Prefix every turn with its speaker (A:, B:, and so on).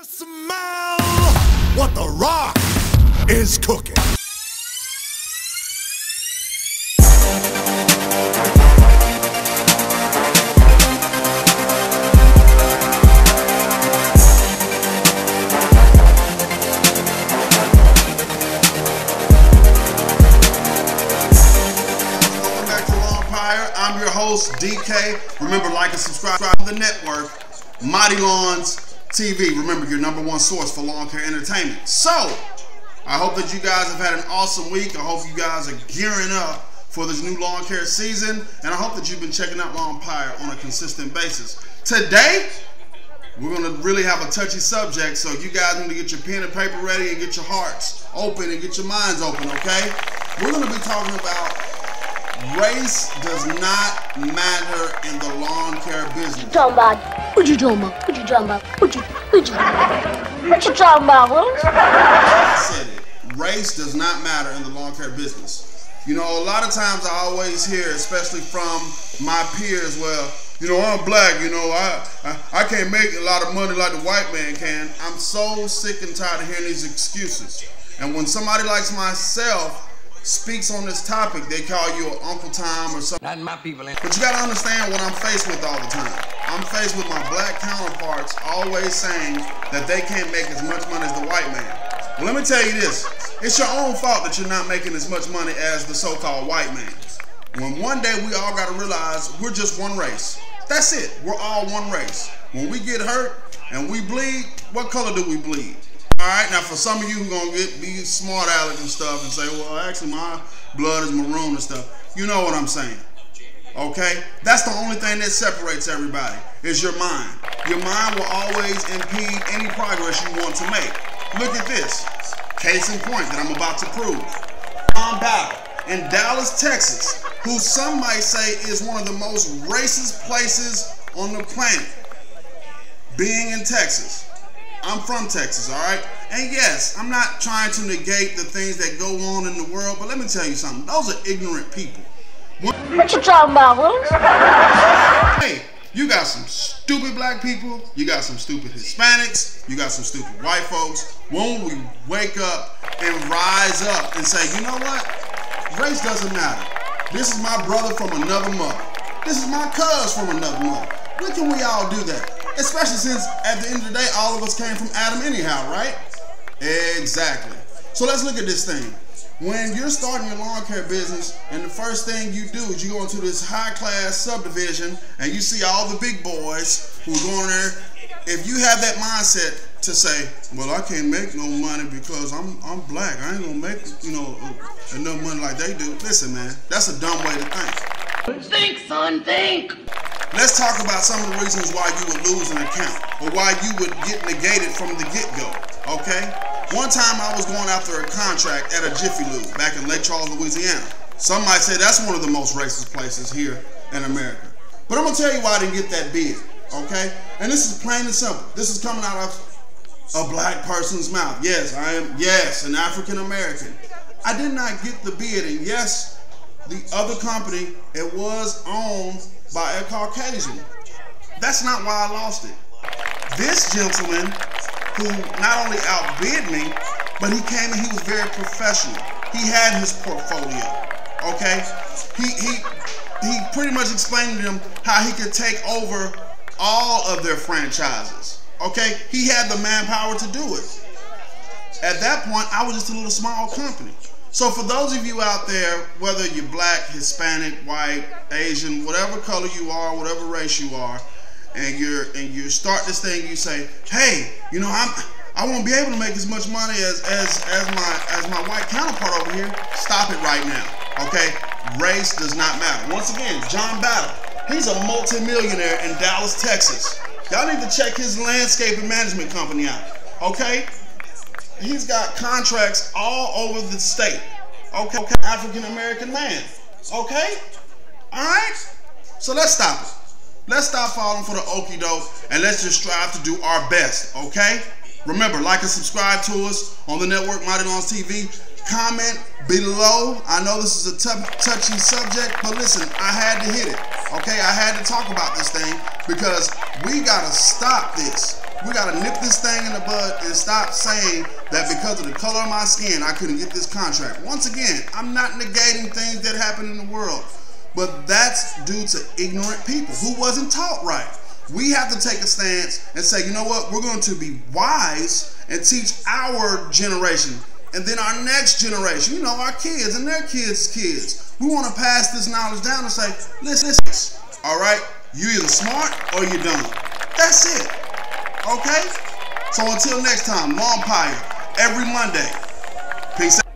A: Smell what the Rock is cooking.
B: I'm your host, DK. Remember, like and subscribe to the network, Mighty Lawns TV. Remember, your #1 source for lawn care entertainment. So, I hope that you guys have had an awesome week. I hope you guys are gearing up for this new lawn care season. And I hope that you've been checking out LAWNPIRE on a consistent basis. Today, we're going to really have a touchy subject. So you guys need to get your pen and paper ready and get your hearts open and get your minds open, okay? We're going to be talking about race does not matter in the lawn care business.
C: What you talking about? What you talking about? What you talking about?
B: I said it. Race does not matter in the lawn care business. You know, a lot of times I always hear, especially from my peers, well, you know, I'm black, you know, I can't make a lot of money like the white man can. I'm so sick and tired of hearing these excuses. And when somebody like myself speaks on this topic, they call you an Uncle Tom or something.
D: Not my people.
B: But you gotta understand what I'm faced with all the time. I'm faced with my black counterparts always saying that they can't make as much money as the white man. Well, let me tell you this. It's your own fault that you're not making as much money as the so-called white man. When one day we all gotta realize we're just one race. That's it. We're all one race. When we get hurt and we bleed, what color do we bleed? Alright, now for some of you who gonna be smart aleck and stuff and say, well, actually my blood is maroon and stuff. You know what I'm saying. Okay? That's the only thing that separates everybody, is your mind. Your mind will always impede any progress you want to make. Look at this. Case in point that I'm about to prove. John Battle in Dallas, Texas, who some might say is one of the most racist places on the planet, being in Texas. I'm from Texas, all right? And yes, I'm not trying to negate the things that go on in the world, but let me tell you something. Those are ignorant people.
C: What you talking about?
B: Hey, you got some stupid black people, you got some stupid Hispanics, you got some stupid white folks. Won't we wake up and rise up and say, you know what? Race doesn't matter. This is my brother from another mother. This is my cuz from another mother. When can we all do that? Especially since at the end of the day, all of us came from Adam anyhow, right? Exactly. So let's look at this thing. When you're starting your lawn care business and the first thing you do is you go into this high class subdivision and you see all the big boys who are going there. If you have that mindset to say, well, I can't make no money because I'm black. I ain't gonna make, you know, enough money like they do. Listen, man, that's a dumb way to think.
D: Think, son, think.
B: Let's talk about some of the reasons why you would lose an account or why you would get negated from the get-go, okay? One time I was going after a contract at a Jiffy Lube back in Lake Charles, Louisiana. Some might say that's one of the most racist places here in America. But I'm going to tell you why I didn't get that bid, okay? And this is plain and simple. This is coming out of a black person's mouth. Yes, I am, yes, an African American. I did not get the bid, and yes, the other company, it was owned by a Caucasian. That's not why I lost it. This gentleman, who not only outbid me, but he came and he was very professional. He had his portfolio, okay? He pretty much explained to them how he could take over all of their franchises, okay? He had the manpower to do it. At that point, I was just a little small company. So for those of you out there, whether you're black, Hispanic, white, Asian, whatever color you are, whatever race you are, and you start this thing, you say, hey, you know, I won't be able to make as much money as my white counterpart over here. Stop it right now, okay? Race does not matter. Once again, John Battle, he's a multimillionaire in Dallas, Texas. Y'all need to check his landscaping management company out, okay? He's got contracts all over the state. Okay, African American man. Okay? Alright? So let's stop it. Let's stop falling for the okie doke and let's just strive to do our best. Okay? Remember, like and subscribe to us on the network, Mighty Lawns TV. Comment below. I know this is a touchy subject, but listen, I had to hit it. Okay? I had to talk about this thing because we got to stop this. We gotta nip this thing in the bud and stop saying that because of the color of my skin, I couldn't get this contract. Once again, I'm not negating things that happen in the world, but that's due to ignorant people who wasn't taught right. We have to take a stance and say, you know what, we're going to be wise and teach our generation and then our next generation, you know, our kids and their kids' kids. We want to pass this knowledge down and say, listen, all right, you either smart or you dumb. That's it. Okay? So until next time, LAWNPIRE, every Monday. Peace out.